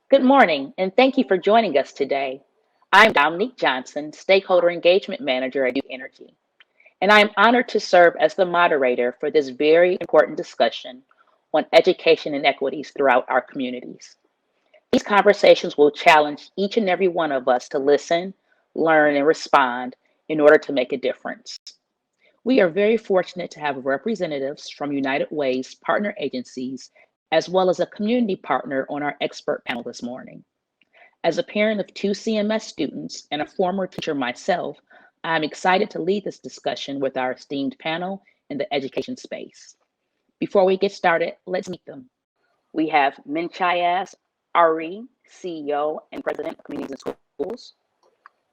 Good morning, and thank you for joining us today. I'm Dominique Johnson, Stakeholder Engagement Manager at Duke Energy, and I'm honored to serve as the moderator for this very important discussion on education inequities throughout our communities. These conversations will challenge each and every one of us to listen, learn, and respond in order to make a difference. We are very fortunate to have representatives from United Way's partner agencies, as well as a community partner on our expert panel this morning. As a parent of two CMS students and a former teacher myself, I'm excited to lead this discussion with our esteemed panel in the education space. Before we get started, let's meet them. We have Minchayas Ari, CEO and President of Communities and Schools,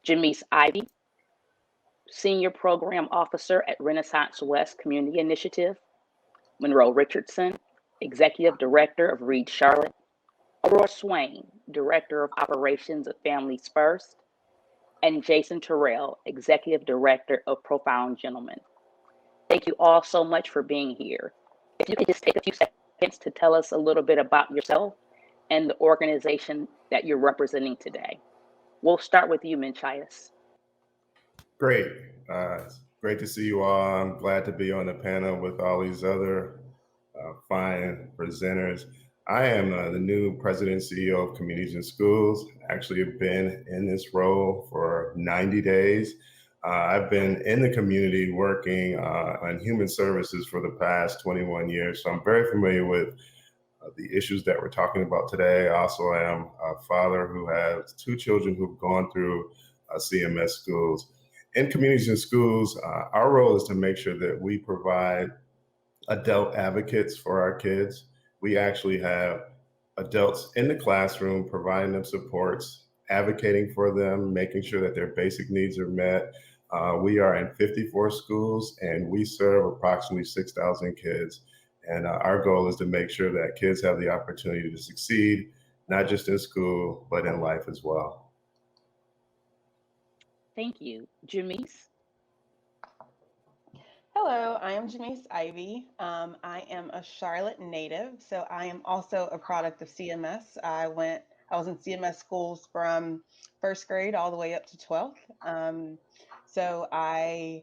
Jamise Ivy, Senior Program Officer at Renaissance West Community Initiative, Monroe Richardson, Executive Director of Read Charlotte, Aurora Swain, Director of Operations of Families First, and Jason Terrell, Executive Director of Profound Gentlemen. Thank you all so much for being here. If you could just take a few seconds to tell us a little bit about yourself and the organization that you're representing today. We'll start with you, Minchayas. Great. It's great to see you all. I'm glad to be on the panel with all these other fine presenters. I am the new president and CEO of Communities and Schools. Actually, have been in this role for 90 days. I've been in the community working on human services for the past 21 years, so I'm very familiar with the issues that we're talking about today. I also am a father who has two children who've gone through CMS schools. In Communities and Schools, our role is to make sure that we provide adult advocates for our kids. We actually have adults in the classroom providing them supports, advocating for them, making sure that their basic needs are met. We are in 54 schools and we serve approximately 6,000 kids. And our goal is to make sure that kids have the opportunity to succeed, not just in school, but in life as well. Thank you. Jamise? Hello, I am Jamise Ivy. I am a Charlotte native, so I am also a product of CMS. I was in CMS schools from first grade all the way up to 12th. So I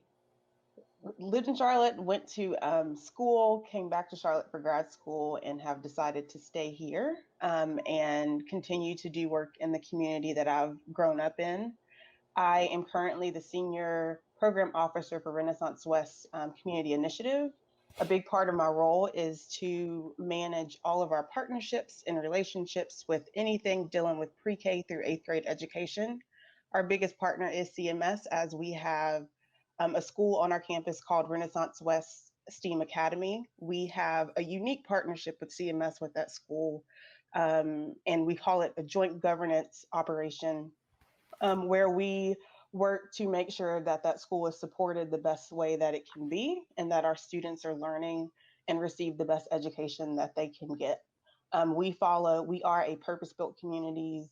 lived in Charlotte, went to school, came back to Charlotte for grad school, and have decided to stay here and continue to do work in the community that I've grown up in. I am currently the senior program officer for Renaissance West Community Initiative. A big part of my role is to manage all of our partnerships and relationships with anything dealing with pre-K through eighth grade education. Our biggest partner is CMS, as we have a school on our campus called Renaissance West STEAM Academy. We have a unique partnership with CMS with that school, and we call it a joint governance operation, where we work to make sure that that school is supported the best way that it can be and that our students are learning and receive the best education that they can get. We are a purpose-built communities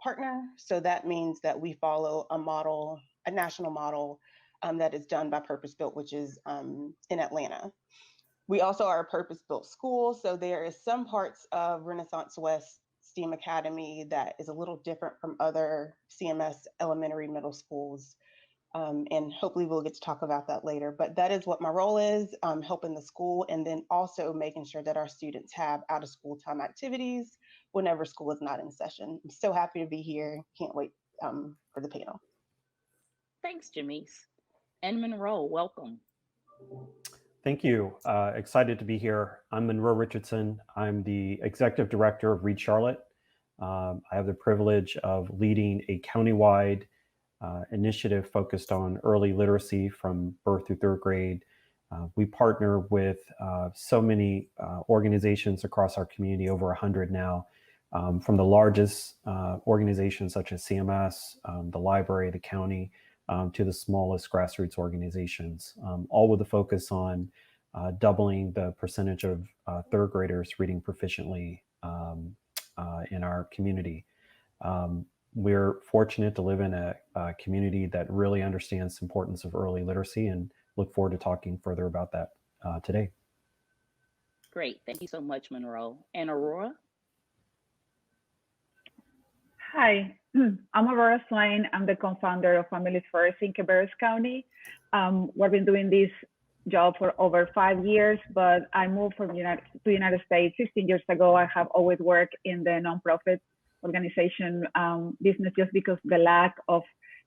partner. So that means that we follow a national model that is done by Purpose Built, which is in Atlanta. We also are a purpose-built school. So there is some parts of Renaissance West STEAM Academy that is a little different from other CMS elementary middle schools. And hopefully we'll get to talk about that later. But that is what my role is, helping the school, and then also making sure that our students have out of school time activities whenever school is not in session. I'm so happy to be here. Can't wait for the panel. Thanks, Jamise. And Monroe, welcome. Thank you. Excited to be here. I'm Monroe Richardson. I'm the Executive Director of Read Charlotte. I have the privilege of leading a countywide initiative focused on early literacy from birth through third grade. We partner with so many organizations across our community, over 100 now, from the largest organizations such as CMS, the library, the county, to the smallest grassroots organizations, all with a focus on doubling the percentage of third graders reading proficiently in our community. We're fortunate to live in a community that really understands the importance of early literacy, and look forward to talking further about that today. Great. Thank you so much, Monroe. And Aurora? Hi, I'm Aurora Swain. I'm the co-founder of Families First in Cabarrus County. We've been doing this job for over 5 years, but I moved to the United States 15 years ago. I have always worked in the nonprofit organization business just because the lack of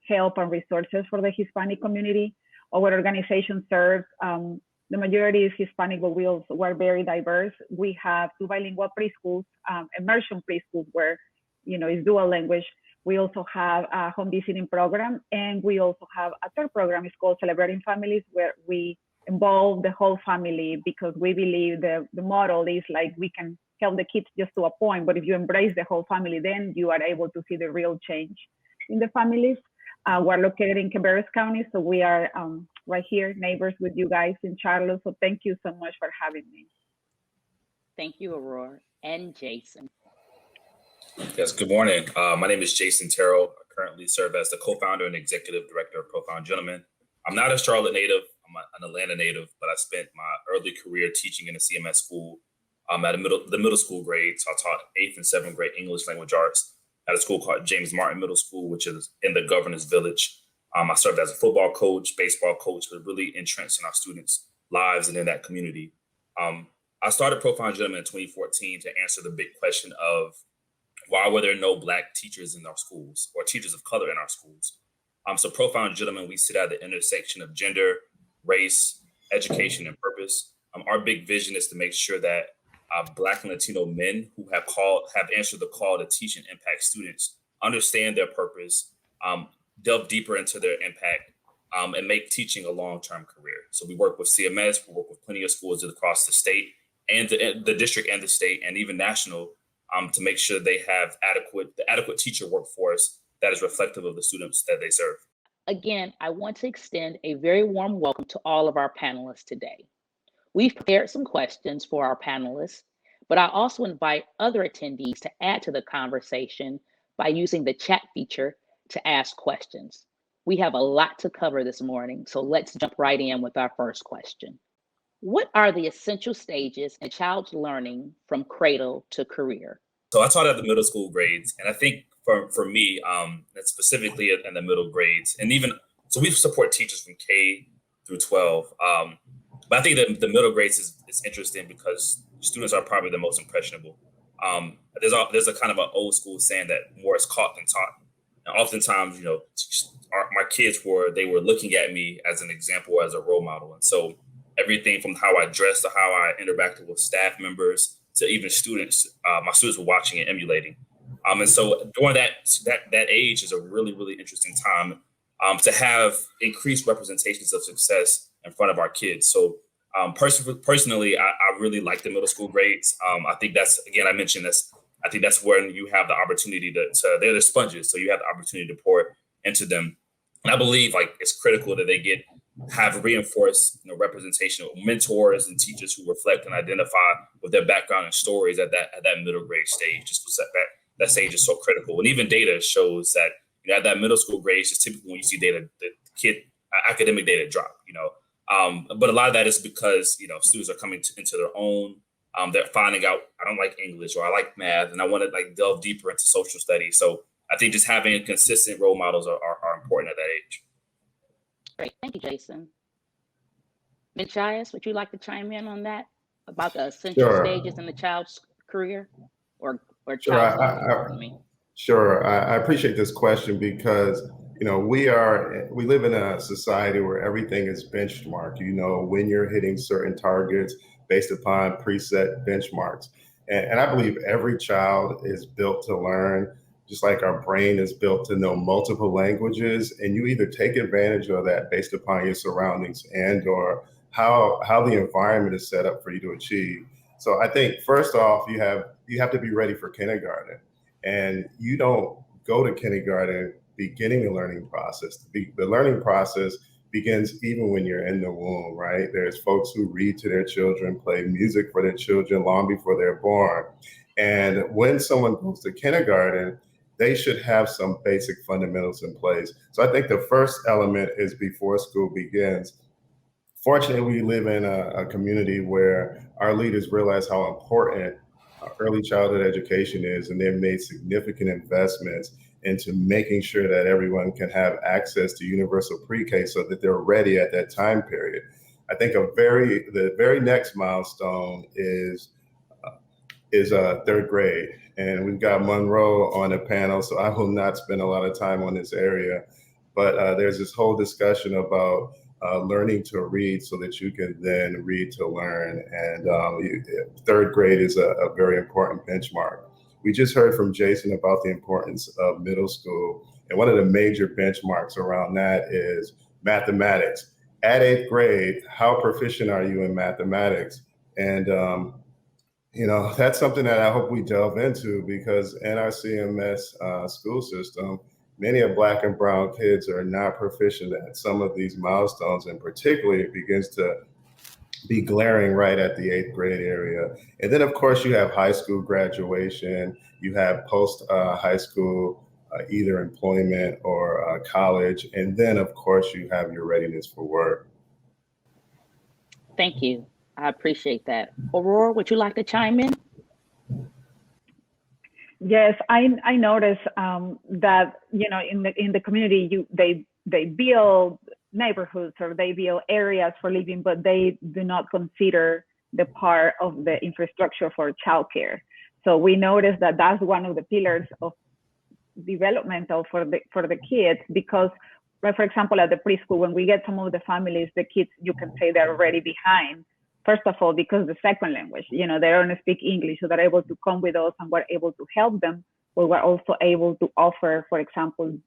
help and resources for the Hispanic community. Our organization serves the majority is Hispanic, but we're very diverse. We have two bilingual preschools, immersion preschools where it's dual language. We also have a home visiting program, and we also have a third program. It's called Celebrating Families, where we involve the whole family because we believe the model is like we can help the kids just to a point, but if you embrace the whole family, then you are able to see the real change in the families. We're located in Cabarrus County, so we are right here, neighbors with you guys in Charlotte. So thank you so much for having me. Thank you, Aurora. And Jason. Yes, good morning. My name is Jason Terrell. I currently serve as the co-founder and executive director of Profound Gentlemen. I'm not a Charlotte native, I'm an Atlanta native, but I spent my early career teaching in a CMS school at the middle school grades. So I taught 8th and 7th grade English language arts at a school called James Martin Middle School, which is in the Governor's Village. I served as a football coach, baseball coach, but really entrenched in our students' lives and in that community. I started Profound Gentlemen in 2014 to answer the big question of why were there no Black teachers in our schools or teachers of color in our schools? So Profound Gentlemen, we sit at the intersection of gender, race, education, and purpose. Our big vision is to make sure that Black and Latino men who have answered the call to teach and impact students understand their purpose, delve deeper into their impact, and make teaching a long-term career. So we work with CMS, we work with plenty of schools across the state and the district and the state and even national to make sure they have the adequate teacher workforce that is reflective of the students that they serve. Again, I want to extend a very warm welcome to all of our panelists today. We've prepared some questions for our panelists, but I also invite other attendees to add to the conversation by using the chat feature to ask questions. We have a lot to cover this morning, so let's jump right in with our first question. What are the essential stages in a child's learning from cradle to career? So I taught at the middle school grades, and I think for me, that's specifically in the middle grades, and even so, we support teachers from K through 12. But I think that the middle grades is interesting because students are probably the most impressionable. There's a kind of an old school saying that more is caught than taught. And oftentimes, my kids were looking at me as an example, as a role model, and so everything from how I dressed to how I interacted with staff members to even students, my students were watching and emulating. And so during that age is a really, really interesting time to have increased representations of success in front of our kids. So personally, I really like the middle school grades. I think that's, again, I mentioned this, I think that's when you have the opportunity they're the sponges. So you have the opportunity to pour into them. And I believe it's critical that have reinforced representation of mentors and teachers who reflect and identify with their background and stories at that middle grade stage. Just because that stage is so critical. And even data shows that at that middle school grade, it's typically when you see data, the kid academic data drop. But a lot of that is because students are coming into their own. They're finding out I don't like English or I like math and I want to delve deeper into social studies. So I think just having consistent role models are important at that age. Great, thank you, Jason. Machias, would you like to chime in on that about the essential stages in the child's career or child's learning? Sure, I appreciate this question because we live in a society where everything is benchmarked. When you're hitting certain targets based upon preset benchmarks, and I believe every child is built to learn. Just like our brain is built to know multiple languages, and you either take advantage of that based upon your surroundings and or how the environment is set up for you to achieve. So I think first off, you have to be ready for kindergarten, and you don't go to kindergarten beginning the learning process. The learning process begins even when you're in the womb, right? There's folks who read to their children, play music for their children long before they're born. And when someone goes to kindergarten, they should have some basic fundamentals in place. So I think the first element is before school begins. Fortunately, we live in a community where our leaders realize how important early childhood education is, and they've made significant investments into making sure that everyone can have access to universal pre-K so that they're ready at that time period. I think the very next milestone is third grade, and we've got Monroe on the panel, so I will not spend a lot of time on this area, but there's this whole discussion about learning to read so that you can then read to learn, and third grade is a very important benchmark. We just heard from Jason about the importance of middle school, and one of the major benchmarks around that is mathematics. At 8th grade, how proficient are you in mathematics? And that's something that I hope we delve into, because in our CMS school system, many of Black and brown kids are not proficient at some of these milestones, and particularly it begins to be glaring right at the 8th grade area. And then of course you have high school graduation, you have post high school, either employment or college. And then of course you have your readiness for work. Thank you. I appreciate that. Aurora, would you like to chime in? Yes, I noticed that in the community they build neighborhoods or they build areas for living, but they do not consider the part of the infrastructure for childcare. So we noticed that that's one of the pillars of developmental for the kids, because, like, for example, at the preschool, when we get some of the families, the kids, you can say they're already behind. First of all, because the second language, they don't speak English, so they're able to come with us and we're able to help them. But we're also able to offer, for example,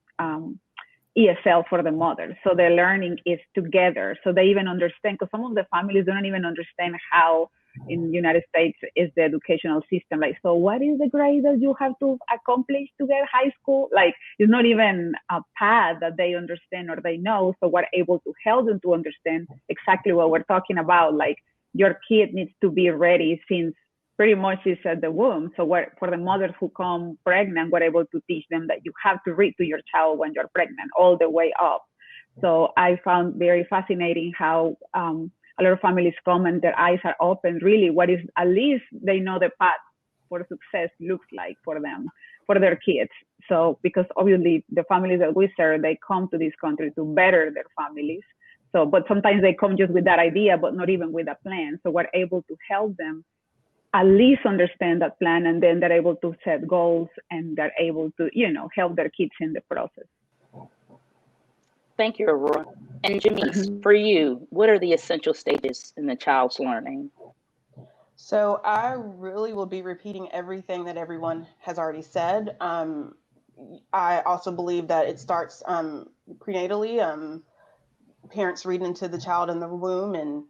ESL for the mother. So their learning is together. So they even understand, because some of the families don't even understand how in the United States is the educational system. Like, so what is the grade that you have to accomplish to get high school? Like, it's not even a path that they understand or they know. So we're able to help them to understand exactly what we're talking about. Like, your kid needs to be ready since pretty much it's at the womb. So for the mothers who come pregnant, we're able to teach them that you have to read to your child when you're pregnant all the way up. So I found very fascinating how a lot of families come and their eyes are open, really what is, at least they know the path for success looks like for them, for their kids. So, because obviously the families that we serve, they come to this country to better their families. So, but sometimes they come just with that idea, but not even with a plan. So we're able to help them at least understand that plan, and then they're able to set goals and they're able to, help their kids in the process. Thank you, Aurora. And Janice, for you, what are the essential stages in the child's learning? So I really will be repeating everything that everyone has already said. I also believe that it starts prenatally, parents reading to the child in the womb and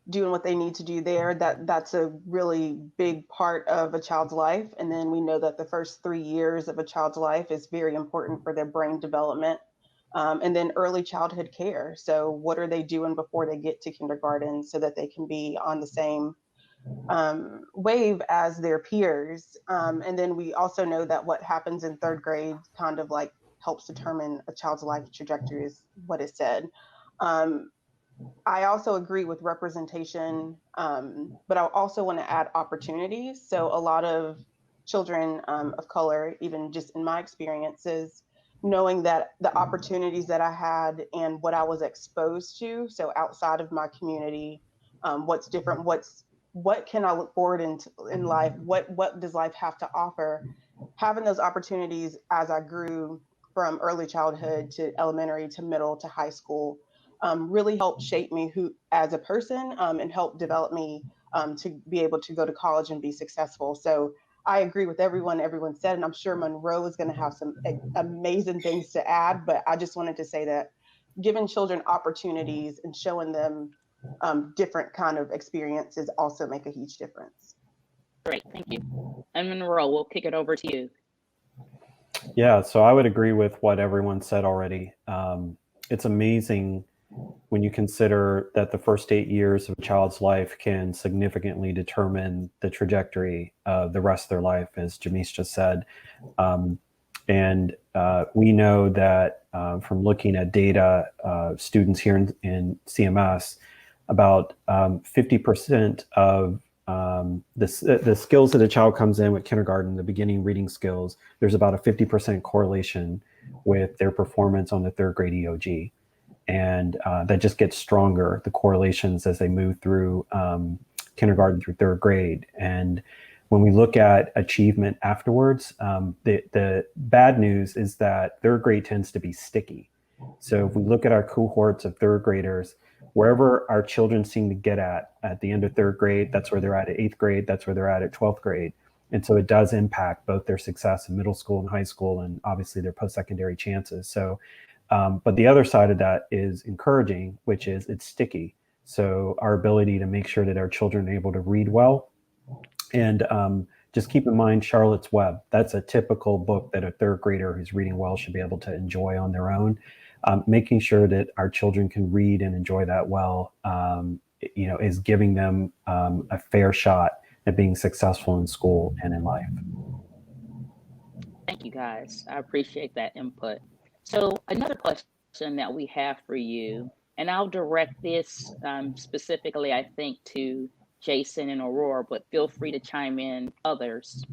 doing what they need to do there. That's a really big part of a child's life. And then we know that the first 3 years of a child's life is very important for their brain development. And then early childhood care. So what are they doing before they get to kindergarten so that they can be on the same wave as their peers? And then we also know that what happens in third grade kind of like helps determine a child's life trajectory, is what is said. I also agree with representation, but I also want to add opportunities. So a lot of children of color, even just in my experiences, knowing that the opportunities that I had and what I was exposed to, so outside of my community, what's different, what can I look forward in life, what does life have to offer, having those opportunities as I grew from early childhood to elementary to middle to high school, really helped shape me as a person, and helped develop me to be able to go to college and be successful. So I agree with everyone said, and I'm sure Monroe is going to have some amazing things to add, but I just wanted to say that giving children opportunities and showing them different kind of experiences also make a huge difference. Great, thank you. And Monroe, we'll kick it over to you. Yeah, so I would agree with what everyone said already. It's amazing when you consider that the first 8 years of a child's life can significantly determine the trajectory of the rest of their life, as Jamise just said. And we know that from looking at data, students here in CMS, about 50% of the skills that a child comes in with kindergarten, the beginning reading skills, there's about a 50% correlation with their performance on the third grade EOG. And that just gets stronger, the correlations as they move through kindergarten through third grade. And when we look at achievement afterwards, the bad news is that third grade tends to be sticky. So if we look at our cohorts of third graders, wherever our children seem to get at the end of third grade, that's where they're at eighth grade, that's where they're at 12th grade. And so it does impact both their success in middle school and high school, and obviously their post-secondary chances. So, but the other side of that is encouraging, which is it's sticky. So our ability to make sure that our children are able to read well. And just keep in mind Charlotte's Web. That's a typical book that a third grader who's reading well should be able to enjoy on their own. Making sure that our children can read and enjoy that well, is giving them a fair shot at being successful in school and in life. Thank you, guys. I appreciate that input. So another question that we have for you, and I'll direct this specifically, I think, to Jason and Aurora, but feel free to chime in others.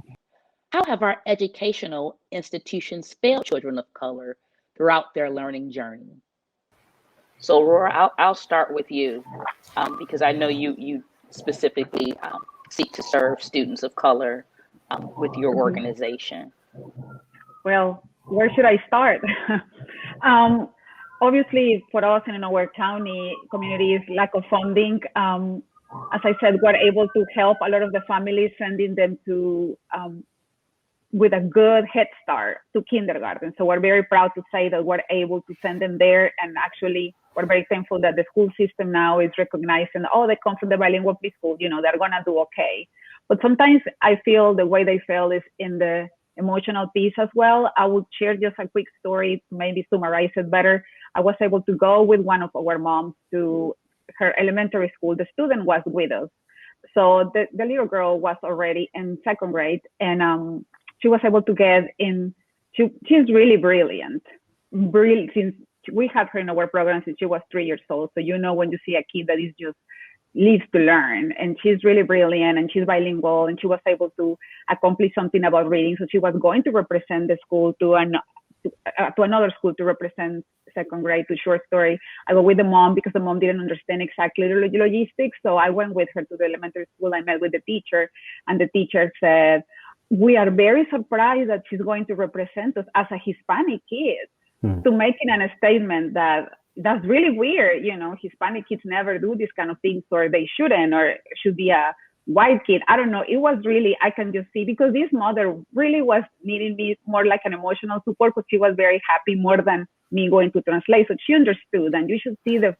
How have our educational institutions failed children of color throughout their learning journey? So Aurora, I'll start with you because I know you specifically seek to serve students of color with your organization. Well, where should I start? Obviously, for us in our county communities, lack of funding. As I said, we're able to help a lot of the families, sending them to with a good head start to kindergarten. So we're very proud to say that we're able to send them there. And actually, we're very thankful that the school system now is recognizing, oh, they come from the bilingual preschool, they're going to do okay. But sometimes I feel the way they fail is in the emotional piece as well. I will share just a quick story to maybe summarize it better. I was able to go with one of our moms to her elementary school. The student was with us. So the little girl was already in second grade, and she was able to get in. She's really brilliant. Since we had her in our program since she was 3 years old. So when you see a kid that is just lives to learn, and she's really brilliant, and she's bilingual, and she was able to accomplish something about reading. So she was going to represent the school to another school to represent second grade to short story. I go with the mom because the mom didn't understand exactly the logistics. So I went with her to the elementary school. I met with the teacher, and the teacher said, we are very surprised that she's going to represent us as a Hispanic kid, to making a statement that's really weird. Hispanic kids never do this kind of things, or they shouldn't, or it should be a white kid. I don't know. It was really, I can just see, because this mother really was needing me more like an emotional support, because she was very happy more than me going to translate. So she understood, and you should see the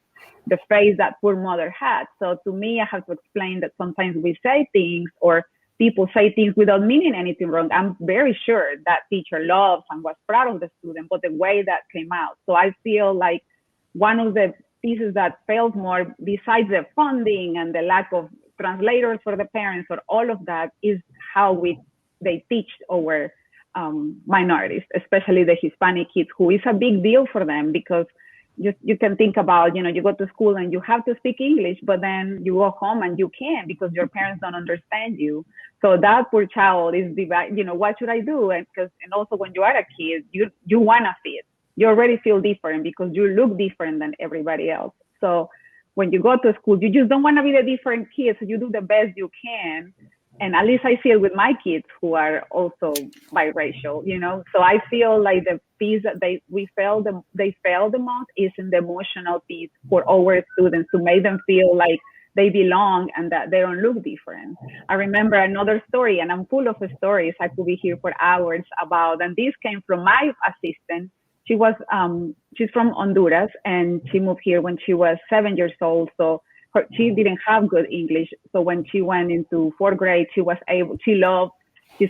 face that poor mother had. So to me, I have to explain that sometimes we say things, or people say things without meaning anything wrong. I'm very sure that teacher loves and was proud of the student, but the way that came out. So I feel like one of the pieces that fails more, besides the funding and the lack of translators for the parents or all of that, is how they teach our minorities, especially the Hispanic kids, who is a big deal for them, because you can think about, you go to school and you have to speak English, but then you go home and you can't because your parents don't understand you. So that poor child is divided, what should I do? And also when you are a kid, you want to fit. You already feel different because you look different than everybody else. So when you go to school, you just don't want to be the different kid. So you do the best you can. And at least I feel with my kids who are also biracial, So I feel like the piece that they fail the most is in the emotional piece for our students, to make them feel like they belong and that they don't look different. I remember another story, and I'm full of stories. I could be here for hours about, and this came from my assistant. She's from Honduras, and she moved here when she was 7 years old. So she didn't have good English. So when she went into fourth grade, she's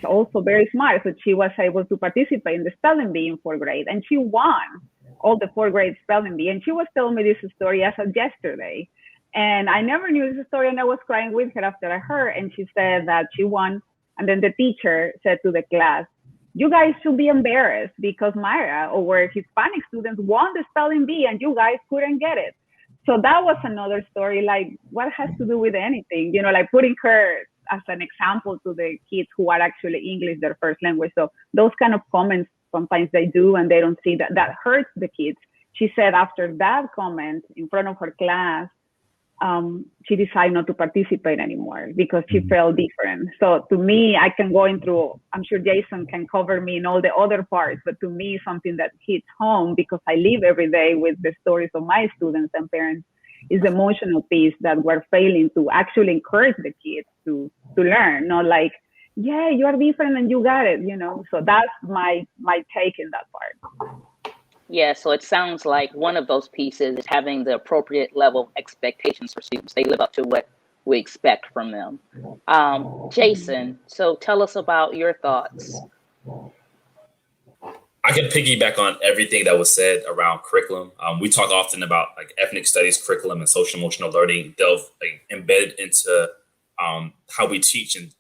also very smart. So she was able to participate in the spelling bee in fourth grade, and she won all the fourth grade spelling bee. And she was telling me this story as of yesterday. And I never knew this story, and I was crying with her after I heard. And she said that she won. And then the teacher said to the class, you guys should be embarrassed because Myra, or Hispanic students, won the spelling bee and you guys couldn't get it. So that was another story, like what has to do with anything, like putting her as an example to the kids who are actually English their first language. So those kind of comments sometimes they do, and they don't see that hurts the kids. She said after that comment in front of her class, she decided not to participate anymore because she felt different. So to me, I can go into, I'm sure Jason can cover me in all the other parts, but to me, something that hits home because I live every day with the stories of my students and parents is the emotional piece that we're failing to actually encourage the kids to learn, not like, yeah, you are different and you got it, you know? So that's my take in that part. Yeah, so it sounds like one of those pieces is having the appropriate level of expectations for students. They live up to what we expect from them. Jason, so tell us about your thoughts. I can piggyback on everything that was said around curriculum. We talk often about like ethnic studies curriculum and social emotional learning. They'll like embedded into how we teach and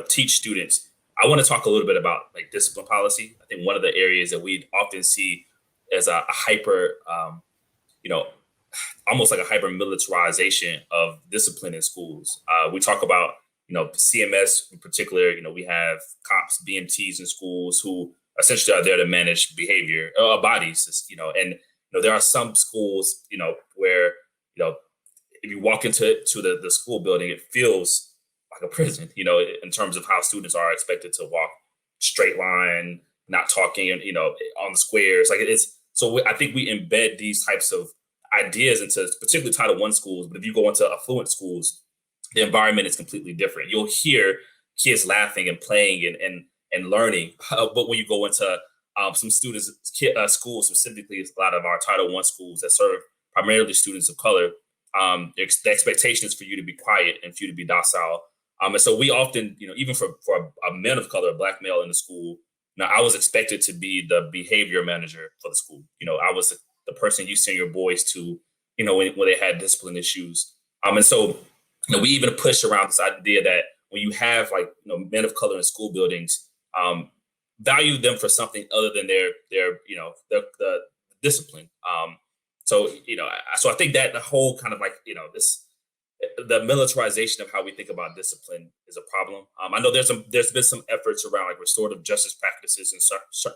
teach students. I want to talk a little bit about like discipline policy. I think one of the areas that we often see as a hyper, almost like a hyper militarization of discipline in schools. We talk about, CMS in particular. We have cops, BMTs in schools who essentially are there to manage behavior, bodies. And there are some schools, where if you walk into the school building, it feels like a prison. In terms of how students are expected to walk straight line, not talking, on the squares. Like it's. So I think we embed these types of ideas into particularly Title I schools. But if you go into affluent schools, the environment is completely different. You'll hear kids laughing and playing and learning. But when you go into some schools, specifically a lot of our Title I schools that serve primarily students of color, the expectation is for you to be quiet and for you to be docile. And so we often, even for a man of color, a Black male in the school, now, I was expected to be the behavior manager for the school. I was the person you send your boys to, when they had discipline issues. And so, we even push around this idea that when you have men of color in school buildings, value them for something other than their the discipline. So I think that the whole kind of the militarization of how we think about discipline is a problem. I know there's been some efforts around like restorative justice practices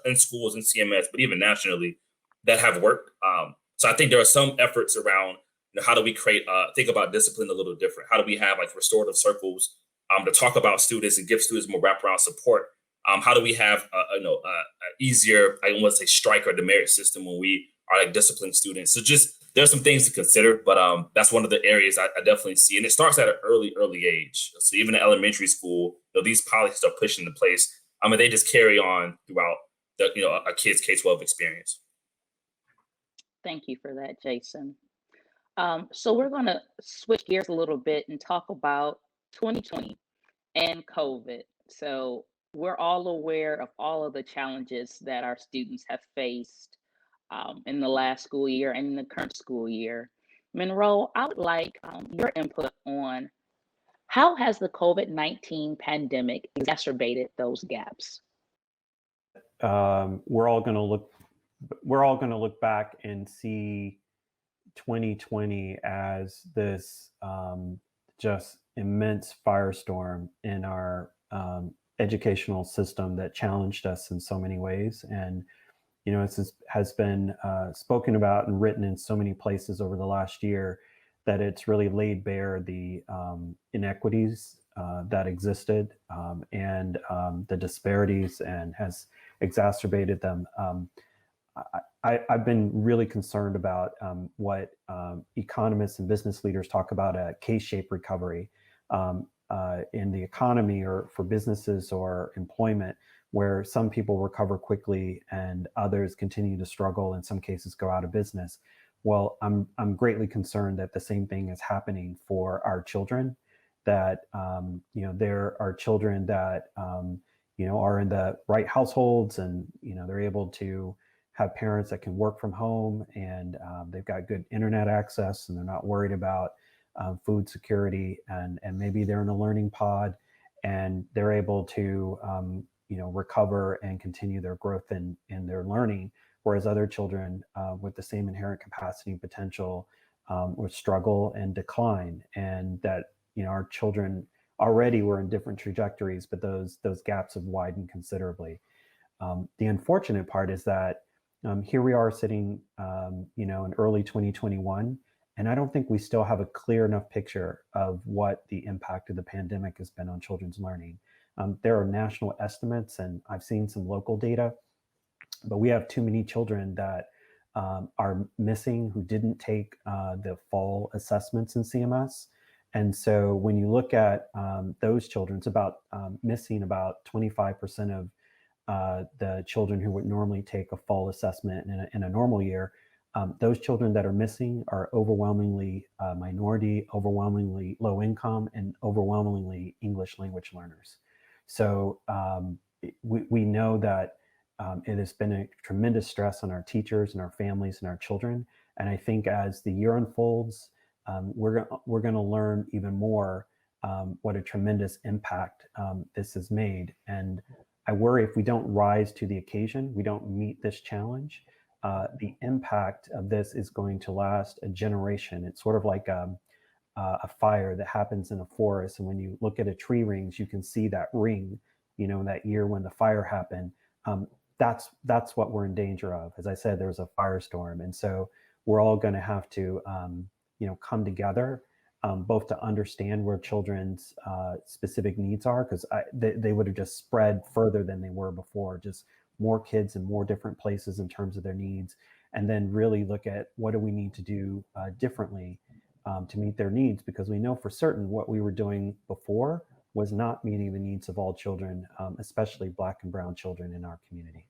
in schools and CMS, but even nationally that have worked. So I think there are some efforts around how do we think about discipline a little different? How do we have like restorative circles to talk about students and give students more wraparound support? How do we have a easier, I don't want to say strike or demerit system when we are like disciplined students? So just there's some things to consider, but that's one of the areas I definitely see. And it starts at an early age. So even in elementary school, these policies are pushed into place. They just carry on throughout a kid's K-12 experience. Thank you for that, Jason. So we're going to switch gears a little bit and talk about 2020 and COVID. So we're all aware of all of the challenges that our students have faced in the last school year and in the current school year. Monroe, I would like your input on how has the COVID-19 pandemic exacerbated those gaps? We're all going to look back and see 2020 as this just immense firestorm in our educational system that challenged us in so many ways. And it has been spoken about and written in so many places over the last year that it's really laid bare the inequities that existed and the disparities and has exacerbated them. I've been really concerned about what economists and business leaders talk about a K-shaped recovery in the economy or for businesses or employment, where some people recover quickly and others continue to struggle, in some cases go out of business. Well, I'm greatly concerned that the same thing is happening for our children, that there are children that are in the right households and they're able to have parents that can work from home and they've got good internet access and they're not worried about food security, and maybe they're in a learning pod and they're able to recover and continue their growth in their learning, whereas other children with the same inherent capacity and potential would struggle and decline, and that our children already we're in different trajectories, but those gaps have widened considerably. The unfortunate part is that here we are sitting, in early 2021, and I don't think we still have a clear enough picture of what the impact of the pandemic has been on children's learning. There are national estimates, and I've seen some local data, but we have too many children that are missing who didn't take the fall assessments in CMS. And so when you look at those children, it's about missing about 25% of the children who would normally take a fall assessment in a normal year. Those children that are missing are overwhelmingly minority, overwhelmingly low income, and overwhelmingly English language learners. So we know that it has been a tremendous stress on our teachers and our families and our children. And I think as the year unfolds, we're going to learn even more what a tremendous impact this has made. And I worry if we don't rise to the occasion, we don't meet this challenge, the impact of this is going to last a generation. It's sort of like a fire that happens in a forest. And when you look at a tree rings, you can see that ring, that year when the fire happened. That's what we're in danger of. As I said, there's a firestorm. And so we're all going to have to, come together, both to understand where children's specific needs are, because they would have just spread further than they were before, just more kids in more different places in terms of their needs, and then really look at what do we need to do differently to meet their needs, because we know for certain what we were doing before was not meeting the needs of all children, especially Black and Brown children in our community.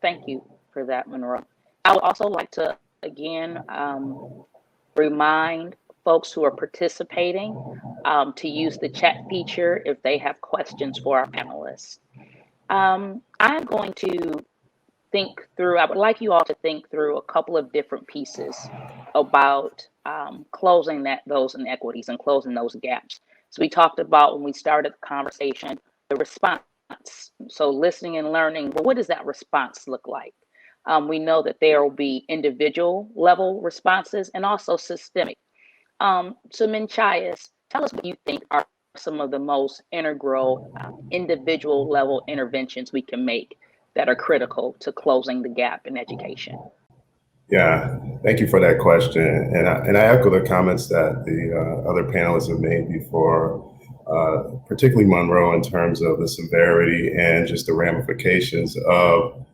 Thank you for that, Monroe. I would also like to, again, remind folks who are participating to use the chat feature if they have questions for our panelists. I'm going to I would like you all to think through a couple of different pieces about closing those inequities and closing those gaps. So we talked about, when we started the conversation, the response. So listening and learning, well, what does that response look like? We know that there will be individual level responses and also systemic. So Minchayas, tell us what you think are some of the most integral individual level interventions we can make that are critical to closing the gap in education. Yeah, thank you for that question. And I echo the comments that the other panelists have made before, particularly Monroe, in terms of the severity and just the ramifications of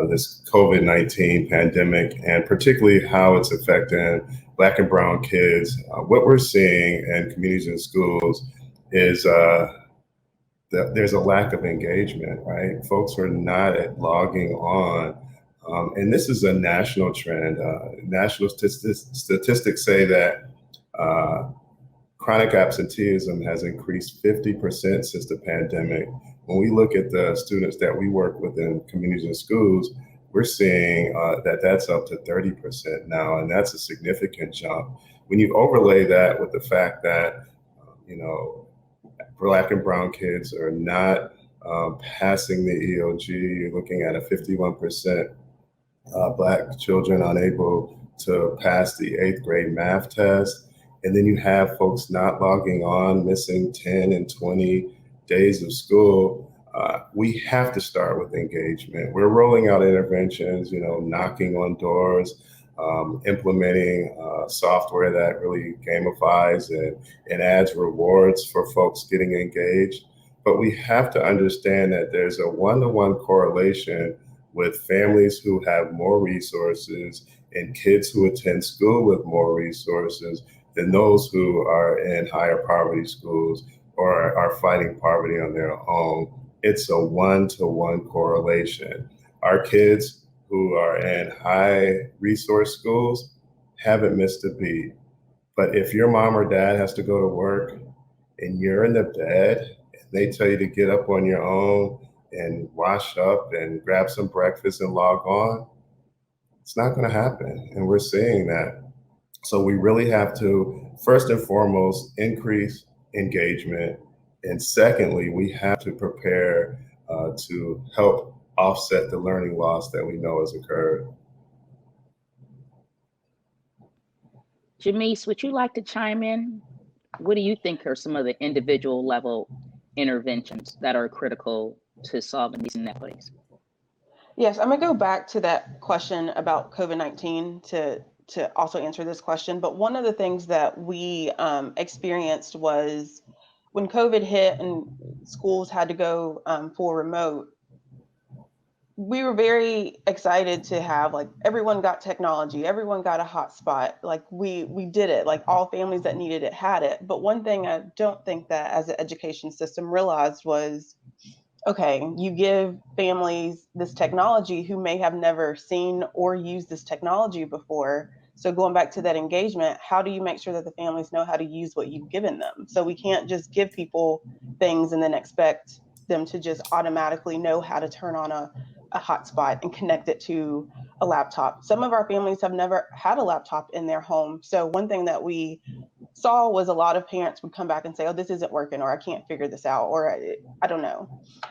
this COVID-19 pandemic, and particularly how it's affecting Black and Brown kids. What we're seeing in communities and schools is that there's a lack of engagement, right? Folks are not logging on. And this is a national trend. National statistics say that chronic absenteeism has increased 50% since the pandemic. When we look at the students that we work with in communities and schools, we're seeing that that's up to 30% now, and that's a significant jump. When you overlay that with the fact that, Black and Brown kids are not passing the EOG, you're looking at a 51% Black children unable to pass the 8th grade math test. And then you have folks not logging on, missing 10 and 20 days of school. We have to start with engagement. We're rolling out interventions, knocking on doors, implementing software that really gamifies and adds rewards for folks getting engaged. But we have to understand that there's a one-to-one correlation with families who have more resources and kids who attend school with more resources than those who are in higher poverty schools or are fighting poverty on their own. It's a one-to-one correlation. Our kids who are in high resource schools haven't missed a beat. But if your mom or dad has to go to work and you're in the bed and they tell you to get up on your own and wash up and grab some breakfast and log on, it's not going to happen. And we're seeing that. So we really have to, first and foremost, increase engagement. And secondly, we have to prepare to help offset the learning loss that we know has occurred. Jamise, would you like to chime in what do you think are some of the individual level interventions that are critical to solving these inequities? Yes, I'm gonna go back to that question about COVID-19 to also answer this question. But one of the things that we experienced was when COVID hit and schools had to go full remote. We were very excited to have, like, everyone got technology, everyone got a hotspot. Like, we did it. Like, all families that needed it had it. But one thing I don't think that as an education system realized was, okay, you give families this technology who may have never seen or used this technology before. So going back to that engagement, how do you make sure that the families know how to use what you've given them? So we can't just give people things and then expect them to just automatically know how to turn on a hotspot and connect it to a laptop. Some of our families have never had a laptop in their home. So one thing that we saw was a lot of parents would come back and say, oh, this isn't working, or I can't figure this out, or I don't know.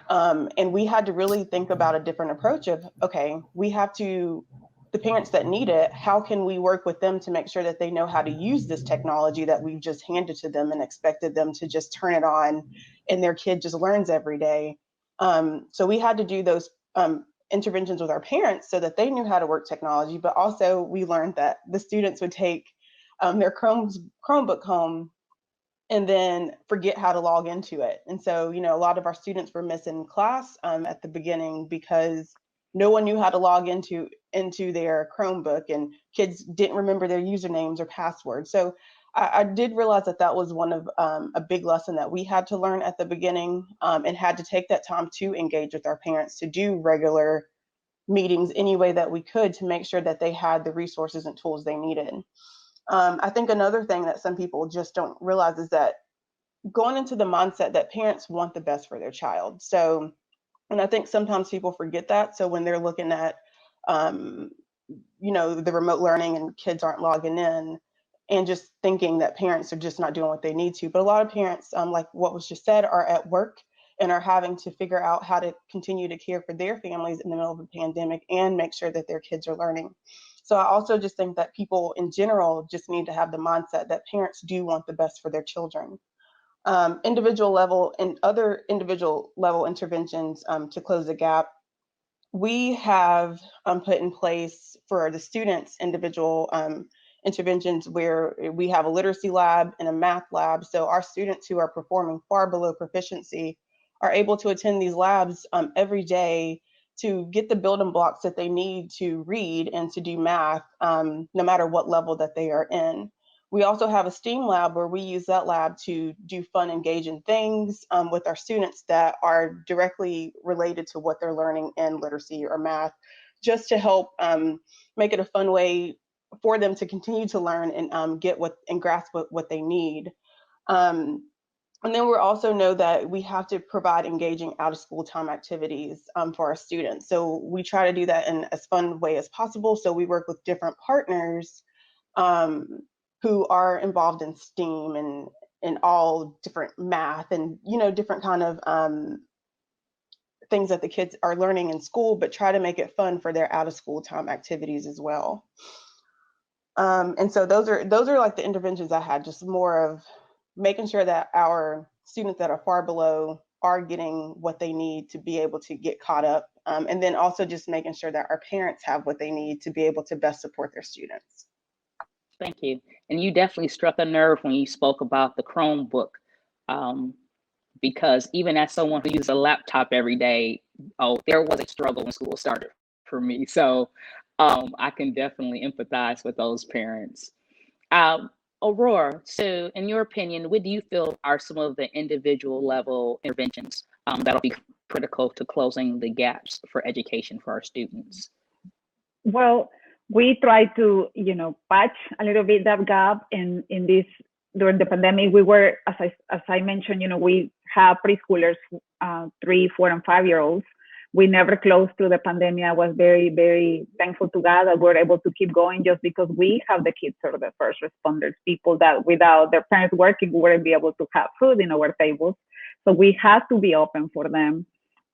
And we had to really think about a different approach of, okay, we have to, the parents that need it, how can we work with them to make sure that they know how to use this technology that we've just handed to them and expected them to just turn it on and their kid just learns every day. So we had to do those interventions with our parents so that they knew how to work technology, but also we learned that the students would take their Chromebook home and then forget how to log into it. And so, you know, a lot of our students were missing class at the beginning because no one knew how to log into their Chromebook, and kids didn't remember their usernames or passwords. So I did realize that that was one of a big lesson that we had to learn at the beginning, and had to take that time to engage with our parents, to do regular meetings any way that we could to make sure that they had the resources and tools they needed. I think another thing that some people just don't realize is that going into the mindset that parents want the best for their child. So, and I think sometimes people forget that. So when they're looking at, you know, the remote learning and kids aren't logging in, and just thinking that parents are just not doing what they need to. But a lot of parents, like what was just said, are at work and are having to figure out how to continue to care for their families in the middle of a pandemic and make sure that their kids are learning. So I also just think that people in general just need to have the mindset that parents do want the best for their children. Individual level and other individual level interventions to close the gap. We have put in place for the students individual interventions where we have a literacy lab and a math lab. So our students who are performing far below proficiency are able to attend these labs every day to get the building blocks that they need to read and to do math, no matter what level that they are in. We also have a STEAM lab where we use that lab to do fun, engaging things with our students that are directly related to what they're learning in literacy or math, just to help make it a fun way for them to continue to learn and get what and grasp what they need. And then we also know that we have to provide engaging out of school time activities for our students. So we try to do that in as fun way as possible. So we work with different partners who are involved in STEAM and in all different math and, you know, different kind of things that the kids are learning in school, but try to make it fun for their out of school time activities as well. And so those are like the interventions I had, just more of making sure that our students that are far below are getting what they need to be able to get caught up. And then also just making sure that our parents have what they need to be able to best support their students. Thank you. And you definitely struck a nerve when you spoke about the Chromebook, because even as someone who uses a laptop every day, oh, there was a struggle when school started for me. So I can definitely empathize with those parents. Aurora, so in your opinion, what do you feel are some of the individual level interventions that'll be critical to closing the gaps for education for our students? Well, we try to, you know, patch a little bit that gap in this during the pandemic. We were, as I mentioned, you know, we have preschoolers, 3, 4, and 5-year-olds. We never closed through the pandemic. I was very, very thankful to God that we're able to keep going, just because we have the kids or the first responders, people that without their parents working, we wouldn't be able to have food in our tables. So we had to be open for them.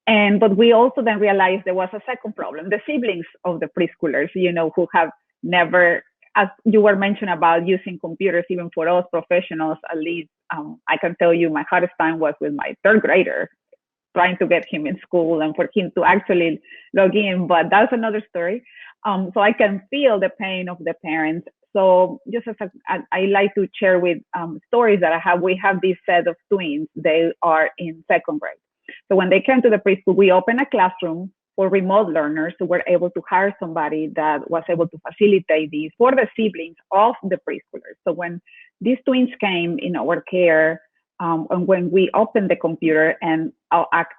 But we also then realized there was a second problem, the siblings of the preschoolers, you know, who have never, as you were mentioning about using computers, even for us professionals, at least I can tell you my hardest time was with my third grader, trying to get him in school and for him to actually log in, but that's another story. So I can feel the pain of the parents. So just as I like to share with stories that I have, we have this set of twins. They are in second grade. So when they came to the preschool, we opened a classroom for remote learners. So we're able to hire somebody that was able to facilitate these for the siblings of the preschoolers. So when these twins came in our care, and when we opened the computer, and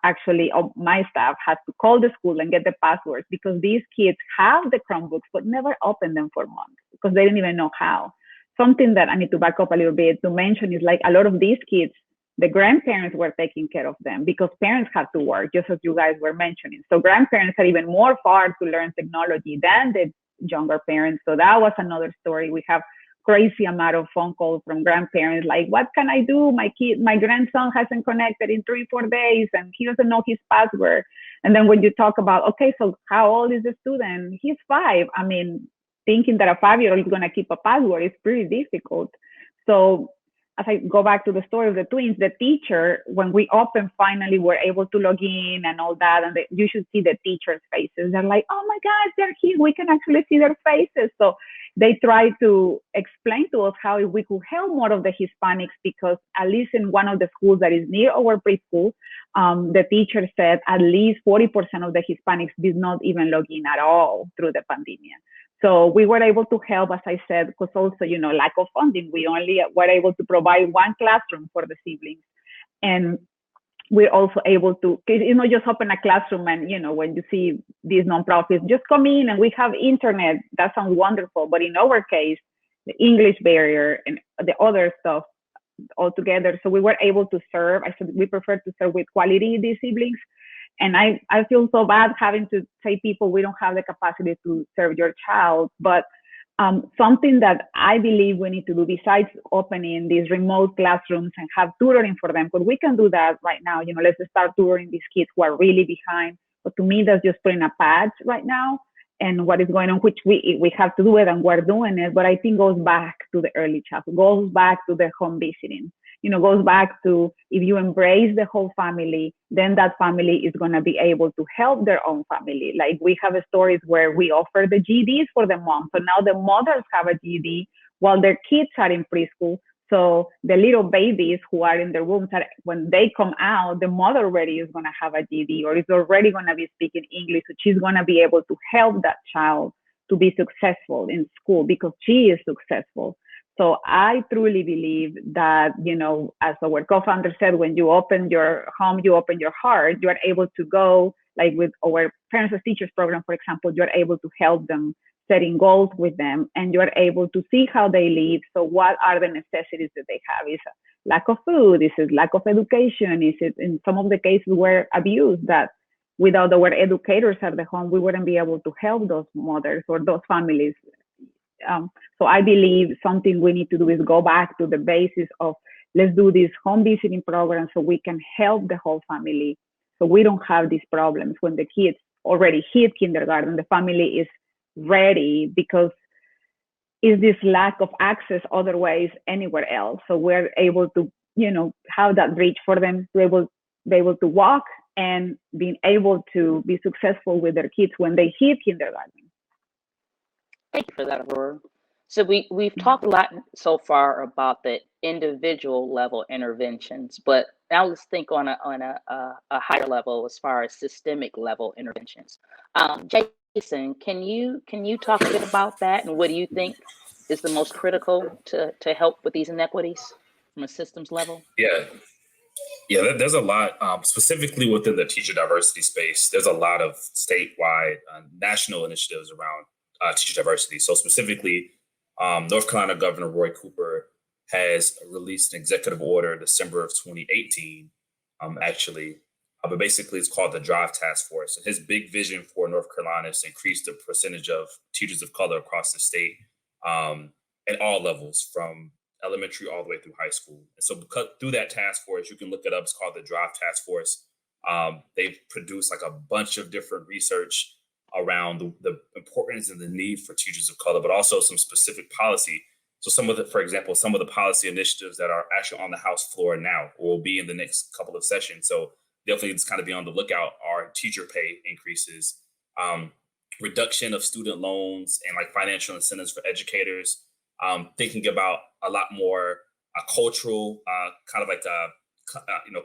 actually my staff had to call the school and get the passwords, because these kids have the Chromebooks but never opened them for months because they didn't even know how. Something that I need to back up a little bit to mention is like a lot of these kids, the grandparents were taking care of them because parents had to work, just as you guys were mentioning. So grandparents are even more far to learn technology than the younger parents. So that was another story. We have crazy amount of phone calls from grandparents like, what can I do? My grandson hasn't connected in 3-4 days and he doesn't know his password. And then when you talk about, okay, so how old is the student? He's 5. I mean, thinking that a 5-year-old is going to keep a password is pretty difficult. So as I go back to the story of the twins, the teacher, when we open, finally were able to log in and all that. And you should see the teachers' faces. They're like, oh my God, they're here. We can actually see their faces. So they try to explain to us how we could help more of the Hispanics, because at least in one of the schools that is near our preschool, the teacher said at least 40% of the Hispanics did not even log in at all through the pandemic. So we were able to help, as I said, because also, lack of funding. We only were able to provide one classroom for the siblings. And we're also able to, just open a classroom and, when you see these nonprofits, just come in and we have internet. That sounds wonderful. But in our case, the English barrier and the other stuff altogether. So we were able to serve. I said we prefer to serve with quality these siblings. And I feel so bad having to say people, we don't have the capacity to serve your child. But something that I believe we need to do, besides opening these remote classrooms and have tutoring for them, because we can do that right now. Let's start tutoring these kids who are really behind. But to me, that's just putting a patch right now. And what is going on, which we have to do it and we're doing it. But I think goes back to the early childhood, goes back to the home visiting. Goes back to, if you embrace the whole family, then that family is going to be able to help their own family. Like we have stories where we offer the GEDs for the mom. So now the mothers have a GED while their kids are in preschool. So the little babies who are in their wombs, when they come out, the mother already is going to have a GED or is already going to be speaking English. So she's going to be able to help that child to be successful in school because she is successful. So I truly believe that, as our co-founder said, when you open your home, you open your heart, you are able to go, like with our Parents as Teachers program, for example, you're able to help them setting goals with them, and you're able to see how they live. So what are the necessities that they have? Is it lack of food? Is it lack of education? Is it, in some of the cases, where abuse, that without our educators at the home, we wouldn't be able to help those mothers or those families. So I believe something we need to do is go back to the basis of, let's do this home visiting program so we can help the whole family. So we don't have these problems when the kids already hit kindergarten, the family is ready because is this lack of access other ways anywhere else. So we're able to, have that reach for them to be able to walk and being able to be successful with their kids when they hit kindergarten. Thank you for that, Aurora. So we've talked a lot so far about the individual level interventions, but now let's think on a higher level as far as systemic level interventions. Jason, can you talk a bit about that, and what do you think is the most critical to help with these inequities from a systems level? Yeah, there's a lot, specifically within the teacher diversity space. There's a lot of statewide, national initiatives around teacher diversity. So specifically, North Carolina Governor Roy Cooper has released an executive order December of 2018, but basically it's called the Drive Task Force. And his big vision for North Carolina is to increase the percentage of teachers of color across the state at all levels, from elementary all the way through high school. And so through that task force, you can look it up. It's called the Drive Task Force. They've produced like a bunch of different research around the importance and the need for teachers of color, but also some specific policy So some of the, for example, some of the policy initiatives that are actually on the House floor now or will be in the next couple of sessions. So definitely just kind of be on the lookout are teacher pay increases, reduction of student loans and like financial incentives for educators, thinking about a lot more cultural, kind of like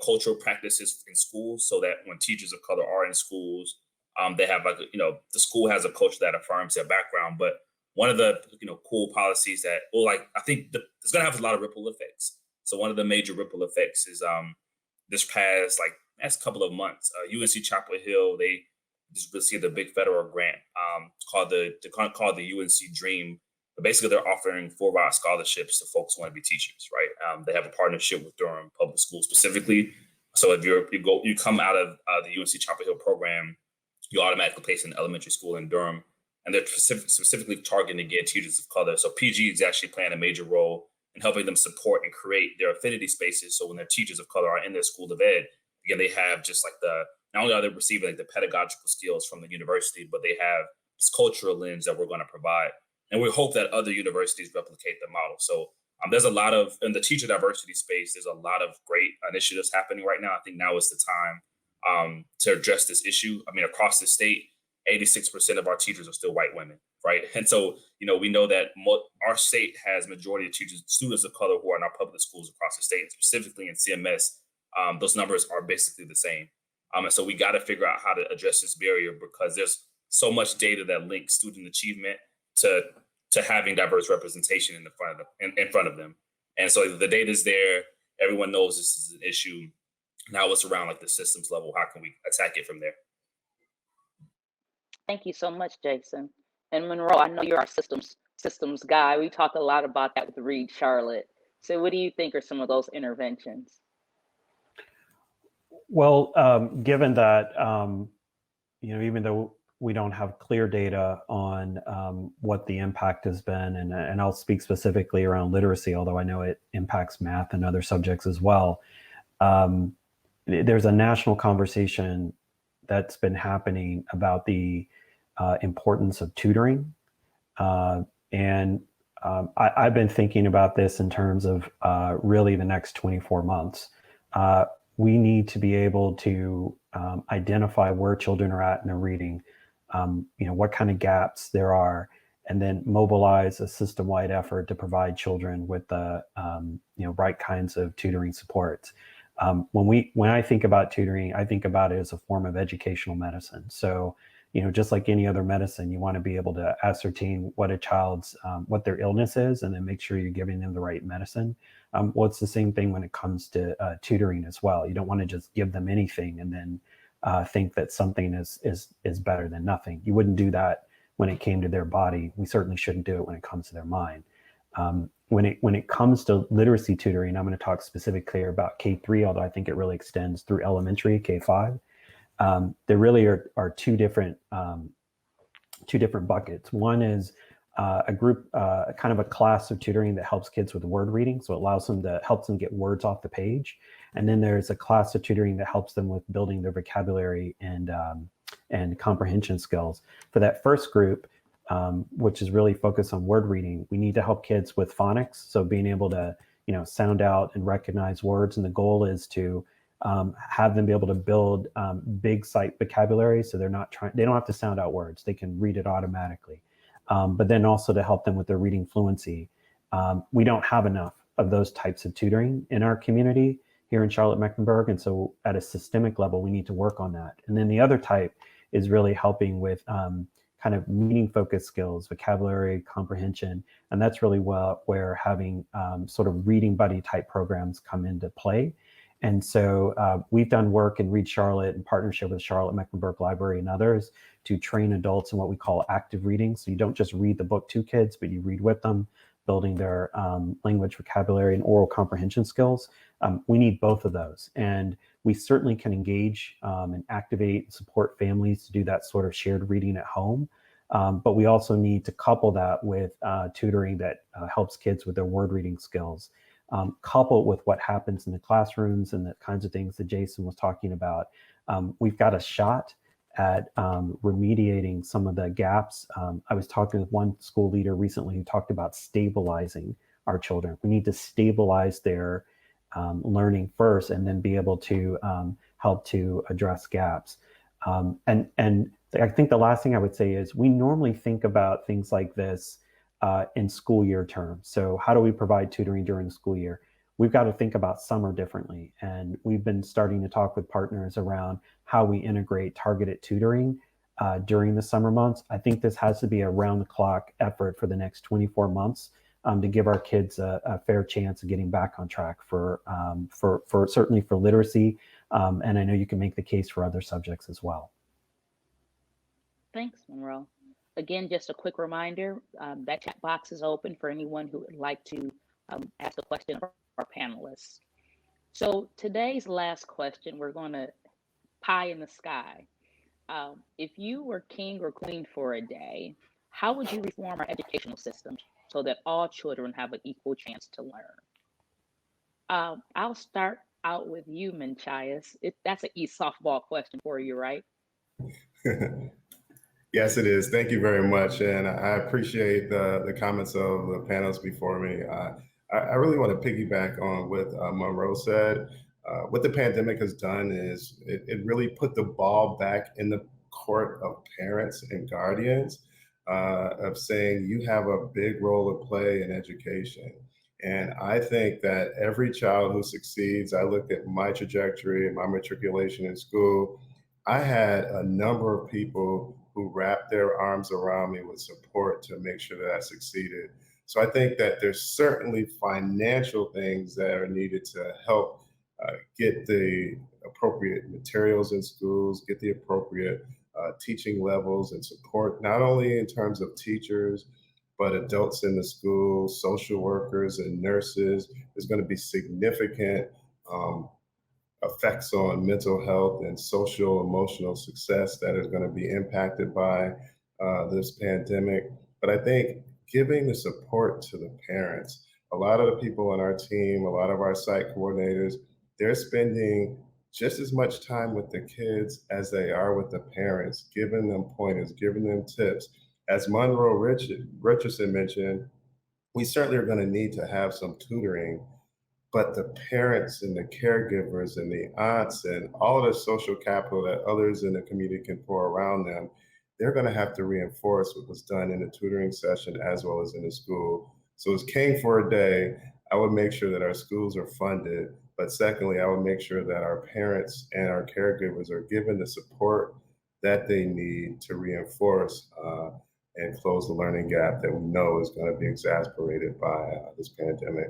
cultural practices in schools, so that when teachers of color are in schools, they have like the school has a culture that affirms their background. But one of the cool policies that, well, like I think it's going to have a lot of ripple effects. So one of the major ripple effects is this past couple of months, UNC Chapel Hill, they just received a big federal grant called the UNC Dream. But basically, they're offering full-ride scholarships to folks who want to be teachers, right? They have a partnership with Durham Public Schools specifically. So if you come out of the UNC Chapel Hill program, you automatically place in elementary school in Durham, and they're specifically targeting again teachers of color. So PG is actually playing a major role in helping them support and create their affinity spaces. So when their teachers of color are in their school of ed, again, they have just like not only are they receiving like the pedagogical skills from the university, but they have this cultural lens that we're going to provide. And we hope that other universities replicate the model. So there's a lot of, in the teacher diversity space, there's a lot of great initiatives happening right now. I think now is the time to address this issue. I mean, across the state, 86% of our teachers are still white women, right? And so, we know that our state has majority of teachers, students of color who are in our public schools across the state, specifically in CMS. Those numbers are basically the same. And so we got to figure out how to address this barrier, because there's so much data that links student achievement to having diverse representation in front of them. And so the data is there. Everyone knows this is an issue. Now it's around like the systems level. How can we attack it from there? Thank you so much, Jason. And Monroe, I know you're our systems guy. We talk a lot about that with Read Charlotte. So what do you think are some of those interventions? Well, given that, even though we don't have clear data on what the impact has been, and I'll speak specifically around literacy, although I know it impacts math and other subjects as well. There's a national conversation that's been happening about the importance of tutoring. And I've been thinking about this in terms of really the next 24 months. We need to be able to identify where children are at in their reading, what kind of gaps there are, and then mobilize a system-wide effort to provide children with the right kinds of tutoring supports. When I think about tutoring, I think about it as a form of educational medicine. So, just like any other medicine, you want to be able to ascertain what a child's, what their illness is, and then make sure you're giving them the right medicine. Well, it's the same thing when it comes to tutoring as well. You don't want to just give them anything and then think that something is better than nothing. You wouldn't do that when it came to their body. We certainly shouldn't do it when it comes to their mind. When it comes to literacy tutoring, I'm going to talk specifically about K3, although I think it really extends through elementary, K5. There really are two different buckets. One is a group, kind of a class of tutoring that helps kids with word reading, so it helps them get words off the page. And then there's a class of tutoring that helps them with building their vocabulary and comprehension skills. For that first group, which is really focused on word reading, we need to help kids with phonics, so being able to sound out and recognize words. And the goal is to have them be able to build big sight vocabulary, so they don't have to sound out words, they can read it automatically. But then also to help them with their reading fluency. We don't have enough of those types of tutoring in our community here in Charlotte-Mecklenburg, and so at a systemic level, we need to work on that. And then the other type is really helping with kind of meaning-focused skills, vocabulary, comprehension, and that's really where having sort of reading buddy type programs come into play. And so we've done work in Read Charlotte in partnership with Charlotte-Mecklenburg Library and others to train adults in what we call active reading. So you don't just read the book to kids, but you read with them, building their language, vocabulary, and oral comprehension skills. We need both of those. And we certainly can engage and activate and support families to do that sort of shared reading at home. But we also need to couple that with tutoring that helps kids with their word reading skills. Coupled with what happens in the classrooms and the kinds of things that Jason was talking about. We've got a shot at remediating some of the gaps. I was talking with one school leader recently who talked about stabilizing our children. We need to stabilize their learning first, and then be able to help to address gaps. And I think the last thing I would say is we normally think about things like this in school year terms. So how do we provide tutoring during the school year? We've got to think about summer differently. And we've been starting to talk with partners around how we integrate targeted tutoring during the summer months. I think this has to be a round the clock effort for the next 24 months to give our kids a fair chance of getting back on track for certainly for literacy. And I know you can make the case for other subjects as well. Thanks, Monroe. Again, just a quick reminder, that chat box is open for anyone who would like to ask a question of our panelists. So today's last question, we're going to pie in the sky. If you were king or queen for a day, how would you reform our educational system so that all children have an equal chance to learn? I'll start out with you, Manchias. That's an softball question for you, right? Yes, it is. Thank you very much. And I appreciate the comments of the panels before me. I really want to piggyback on what Monroe said. What the pandemic has done is it really put the ball back in the court of parents and guardians of saying you have a big role to play in education. And I think that every child who succeeds, I looked at my trajectory and my matriculation in school, I had a number of people who wrapped their arms around me with support to make sure that I succeeded. So I think that there's certainly financial things that are needed to help get the appropriate materials in schools, get the appropriate teaching levels and support, not only in terms of teachers, but adults in the school, social workers and nurses. There's going to be significant effects on mental health and social emotional success that is going to be impacted by this pandemic. But I think giving the support to the parents, a lot of the people on our team, a lot of our site coordinators, they're spending just as much time with the kids as they are with the parents, giving them pointers, giving them tips. As Monroe Richardson mentioned, we certainly are going to need to have some tutoring, but the parents and the caregivers and the aunts and all of the social capital that others in the community can pour around them, they're going to have to reinforce what was done in the tutoring session as well as in the school. So as king for a day, I would make sure that our schools are funded, but secondly, I would make sure that our parents and our caregivers are given the support that they need to reinforce and close the learning gap that we know is going to be exacerbated by this pandemic.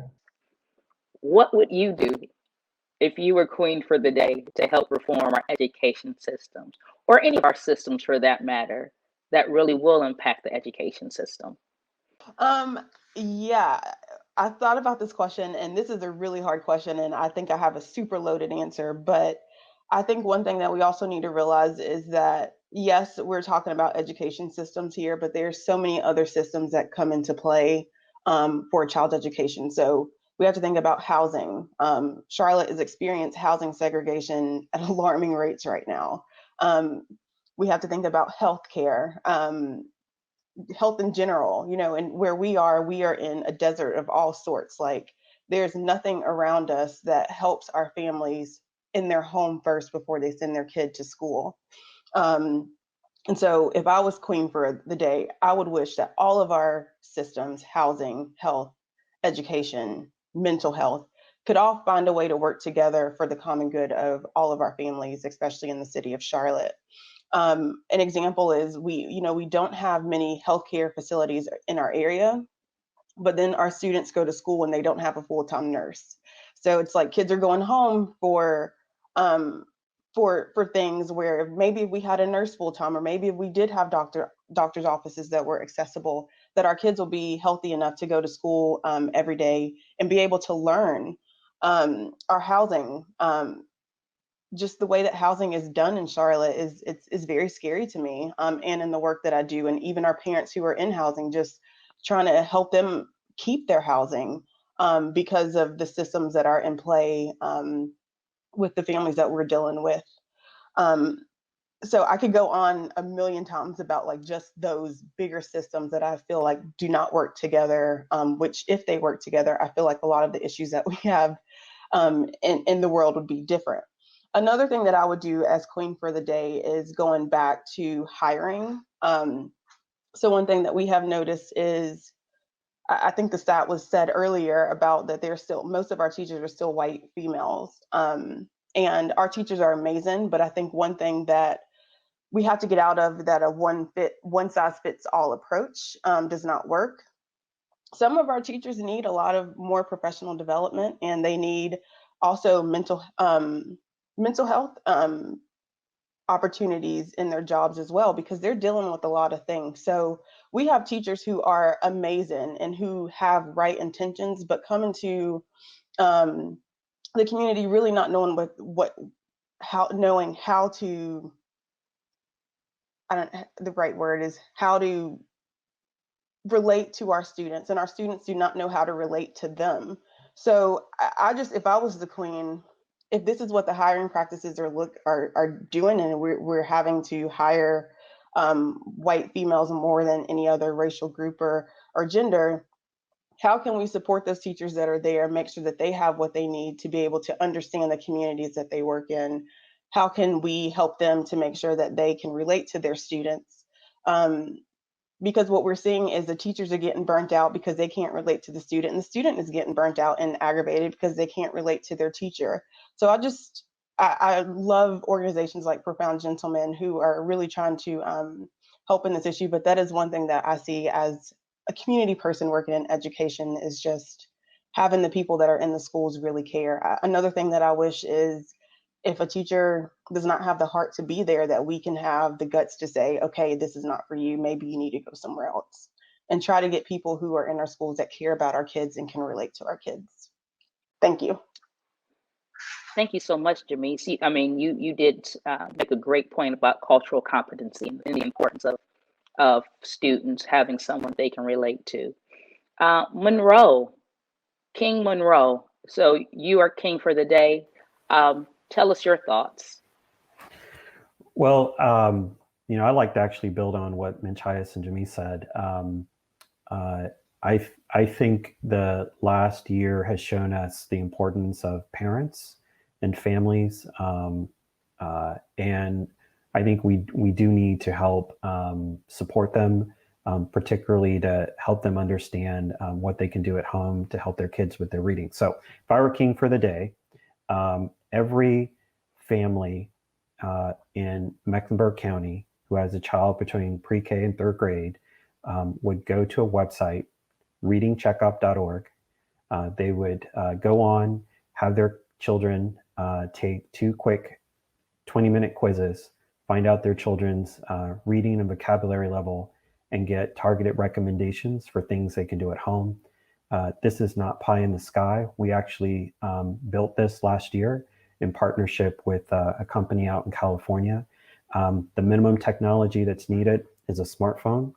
What would you do if you were queen for the day to help reform our education systems, or any of our systems for that matter, that really will impact the education system? Yeah, I thought about this question, and this is a really hard question, and I think I have a super loaded answer. But I think one thing that we also need to realize is that, yes, we're talking about education systems here, but there's so many other systems that come into play for a child's education. So we have to think about housing. Charlotte is experiencing housing segregation at alarming rates right now. We have to think about healthcare. Health in general, and where we are in a desert of all sorts. Like, there's nothing around us that helps our families in their home first before they send their kid to school. And so if I was queen for the day, I would wish that all of our systems, housing, health, education, mental health, could all find a way to work together for the common good of all of our families, especially in the city of Charlotte. An example is we don't have many healthcare facilities in our area, but then our students go to school and they don't have a full-time nurse. So it's like kids are going home for things where maybe we had a nurse full-time, or maybe if we did have doctor's offices that were accessible, that our kids will be healthy enough to go to school every day and be able to learn. Our housing, just the way that housing is done in Charlotte is very scary to me, and in the work that I do, and even our parents who are in housing, just trying to help them keep their housing because of the systems that are in play with the families that we're dealing with. so I could go on a million times about like just those bigger systems that I feel like do not work together, which if they work together, I feel like a lot of the issues that we have in the world would be different. Another thing that I would do as queen for the day is going back to hiring. So one thing that we have noticed is, I think the stat was said earlier about that there's still, most of our teachers are still white females. And our teachers are amazing, but I think one thing that we have to get out of that a one size fits all approach does not work. Some of our teachers need a lot of more professional development, and they need also mental health opportunities in their jobs as well, because they're dealing with a lot of things. So we have teachers who are amazing and who have right intentions, but come into the community really not knowing how to, I don't, the right word is how to relate to our students, and our students do not know how to relate to them. So I just, if I was the queen, if this is what the hiring practices are doing, and we're having to hire white females more than any other racial group or gender, how can we support those teachers that are there, make sure that they have what they need to be able to understand the communities that they work in? How can we help them to make sure that they can relate to their students? Because what we're seeing is the teachers are getting burnt out because they can't relate to the student, and the student is getting burnt out and aggravated because they can't relate to their teacher. So I love organizations like Profound Gentlemen who are really trying to help in this issue. But that is one thing that I see as a community person working in education, is just having the people that are in the schools really care. Another thing that I wish is, if a teacher does not have the heart to be there, that we can have the guts to say, okay, this is not for you. Maybe you need to go somewhere else, and try to get people who are in our schools that care about our kids and can relate to our kids. Thank you. Thank you so much, Jamise. I mean, you did make a great point about cultural competency and the importance of students having someone they can relate to. Monroe, King Monroe. So you are king for the day. Tell us your thoughts. Well, I'd like to actually build on what Minchias and Jimmy said. I think the last year has shown us the importance of parents and families, and I think we do need to help support them, particularly to help them understand what they can do at home to help their kids with their reading. So, if I were king for the day, every family in Mecklenburg County who has a child between pre-K and third grade would go to a website, readingcheckup.org. They would go on, have their children take 2 quick 20-minute quizzes, find out their children's reading and vocabulary level, and get targeted recommendations for things they can do at home. This is not pie in the sky. We actually built this last year in partnership with a company out in California. The minimum technology that's needed is a smartphone.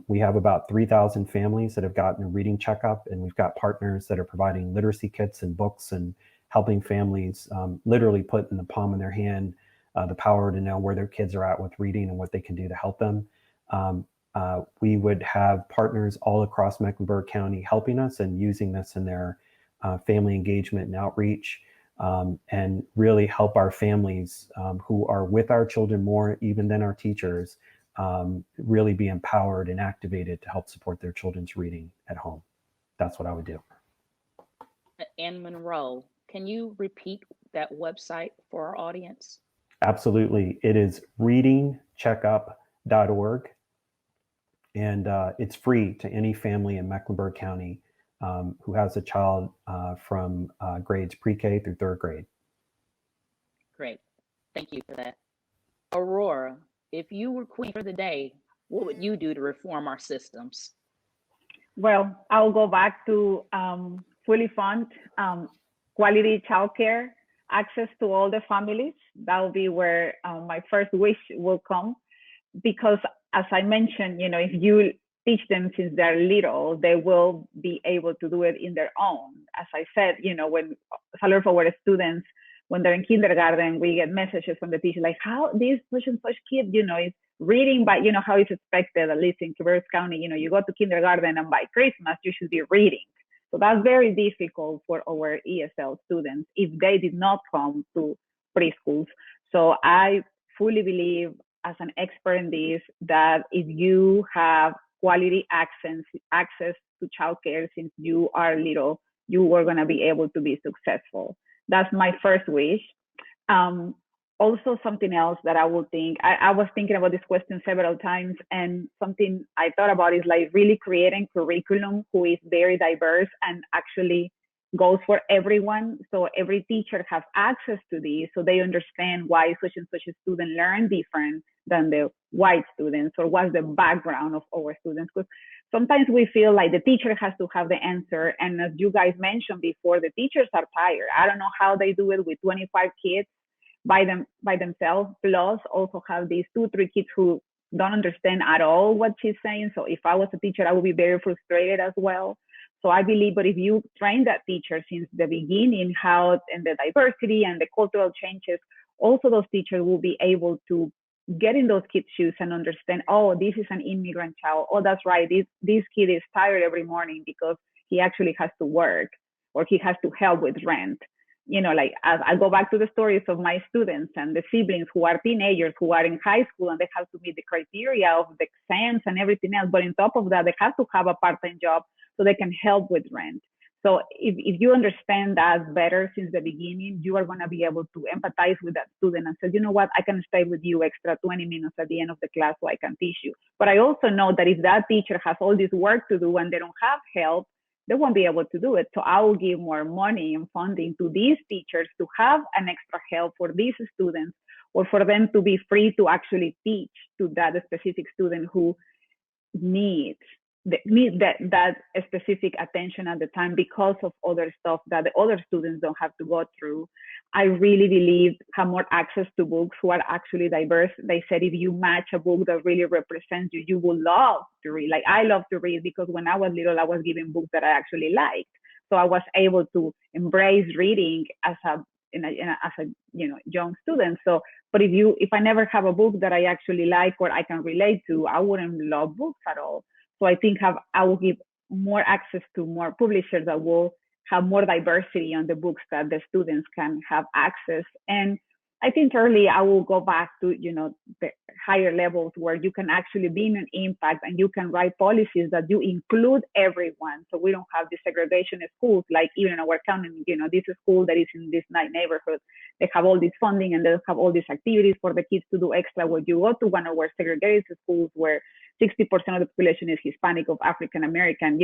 We have about 3,000 families that have gotten a reading checkup, and we've got partners that are providing literacy kits and books and helping families literally put in the palm of their hand the power to know where their kids are at with reading and what they can do to help them. We would have partners all across Mecklenburg County helping us and using this in their family engagement and outreach, and really help our families who are with our children more even than our teachers really be empowered and activated to help support their children's reading at home. That's what I would do. And Monroe, can you repeat that website for our audience? Absolutely. It is readingcheckup.org. And it's free to any family in Mecklenburg County who has a child from grades pre-K through third grade. Great. Thank you for that. Aurora, if you were queen for the day, what would you do to reform our systems? Well, I'll go back to fully fund quality childcare, access to all the families. That will be where my first wish will come, because as I mentioned, if you teach them since they're little, they will be able to do it in their own. As I said, when a lot of our students when they're in kindergarten, we get messages from the teacher like, how this such and such kid, is reading by, how it's expected, at least in Cabarrus County, you go to kindergarten and by Christmas, you should be reading. So that's very difficult for our ESL students if they did not come to preschools. So I fully believe, as an expert in this, that if you have quality access to childcare since you are little, you are going to be able to be successful. That's my first wish. Also, something else that I would think, I was thinking about this question several times, and something I thought about is like really creating curriculum who is very diverse and actually goes for everyone. So every teacher has access to this, so they understand why such and such a student learn different than the white students, or what's the background of our students. Because sometimes we feel like the teacher has to have the answer. And as you guys mentioned before, the teachers are tired. I don't know how they do it with 25 kids by themselves, plus also have these 2-3 kids who don't understand at all what she's saying. So if I was a teacher, I would be very frustrated as well. So I believe, but if you train that teacher since the beginning, how and the diversity and the cultural changes, also those teachers will be able to get in those kids' shoes and understand, oh, this is an immigrant child. Oh, that's right. This kid is tired every morning because he actually has to work, or he has to help with rent. Like as I go back to the stories of my students and the siblings who are teenagers, who are in high school, and they have to meet the criteria of the exams and everything else. But on top of that, they have to have a part-time job so they can help with rent. So if you understand that better since the beginning, you are going to be able to empathize with that student and say, you know what, I can stay with you extra 20 minutes at the end of the class so I can teach you. But I also know that if that teacher has all this work to do and they don't have help, they won't be able to do it. So I will give more money and funding to these teachers to have an extra help for these students, or for them to be free to actually teach to that specific student who needs that specific attention at the time because of other stuff that the other students don't have to go through. I really believe have more access to books who are actually diverse. They said if you match a book that really represents you, you will love to read. Like I love to read because when I was little, I was given books that I actually liked. So I was able to embrace reading as a young student. So, but if I never have a book that I actually like or I can relate to, I wouldn't love books at all. So I think I will give more access to more publishers that will have more diversity on the books that the students can have access. And I think early I will go back to, the higher levels where you can actually be an impact and you can write policies that you include everyone. So we don't have this segregation in schools, like even in our county, this is school that is in this nice neighborhood. They have all this funding and they have all these activities for the kids to do extra. When you go to one of our segregated schools where 60% of the population is Hispanic or African American,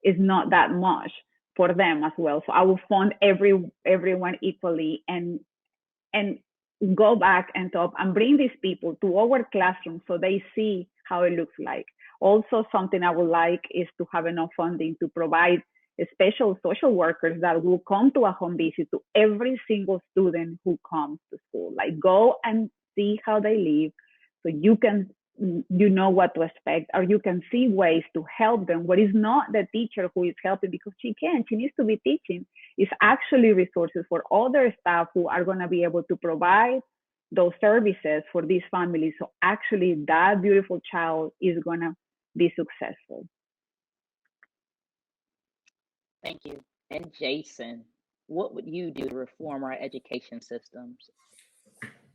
it's not that much for them as well. So I will fund everyone equally and go back and talk and bring these people to our classroom so they see how it looks like. Also, something I would like is to have enough funding to provide special social workers that will come to a home visit to every single student who comes to school. Like go and see how they live so you know what to expect, or you can see ways to help them. What is not the teacher who is helping because she needs to be teaching. It's actually resources for other staff who are going to be able to provide those services for these families. So actually that beautiful child is going to be successful. Thank you. And Jason, what would you do to reform our education systems?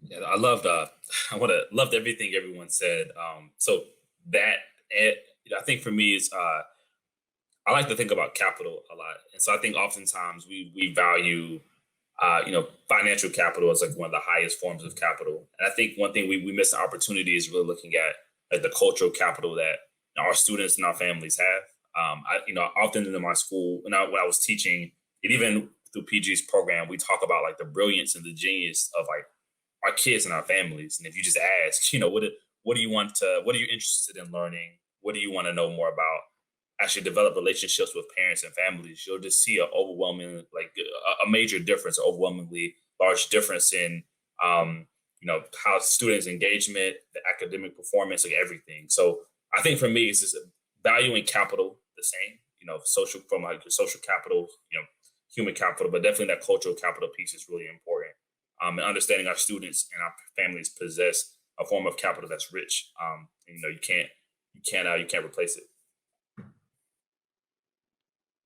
Yeah, I loved everything everyone said. So that I think for me is I like to think about capital a lot, and so I think oftentimes we value financial capital as like one of the highest forms of capital. And I think one thing we miss an opportunity is really looking at like the cultural capital that our students and our families have. Often in my school, when I was teaching, and even through PG's program, we talk about like the brilliance and the genius of like our kids and our families. And if you just ask, what are you interested in learning? What do you want to know more about? Actually develop relationships with parents and families, you'll just see a major difference, overwhelmingly large difference in, how students' engagement, the academic performance, like everything. So I think for me, it's just valuing capital the same, social capital, human capital, but definitely that cultural capital piece is really important. And understanding our students and our families possess a form of capital that's rich. You can't replace it.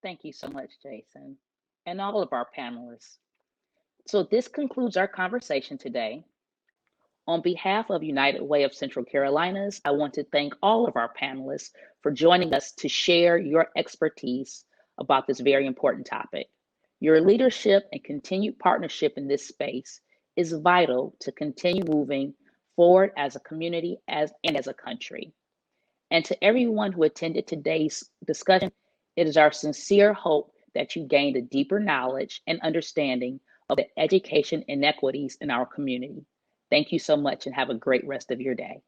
Thank you so much, Jason, and all of our panelists. So this concludes our conversation today. On behalf of United Way of Central Carolinas, I want to thank all of our panelists for joining us to share your expertise about this very important topic. Your leadership and continued partnership in this space is vital to continue moving forward as a community and as a country. And to everyone who attended today's discussion, it is our sincere hope that you gained a deeper knowledge and understanding of the education inequities in our community. Thank you so much and have a great rest of your day.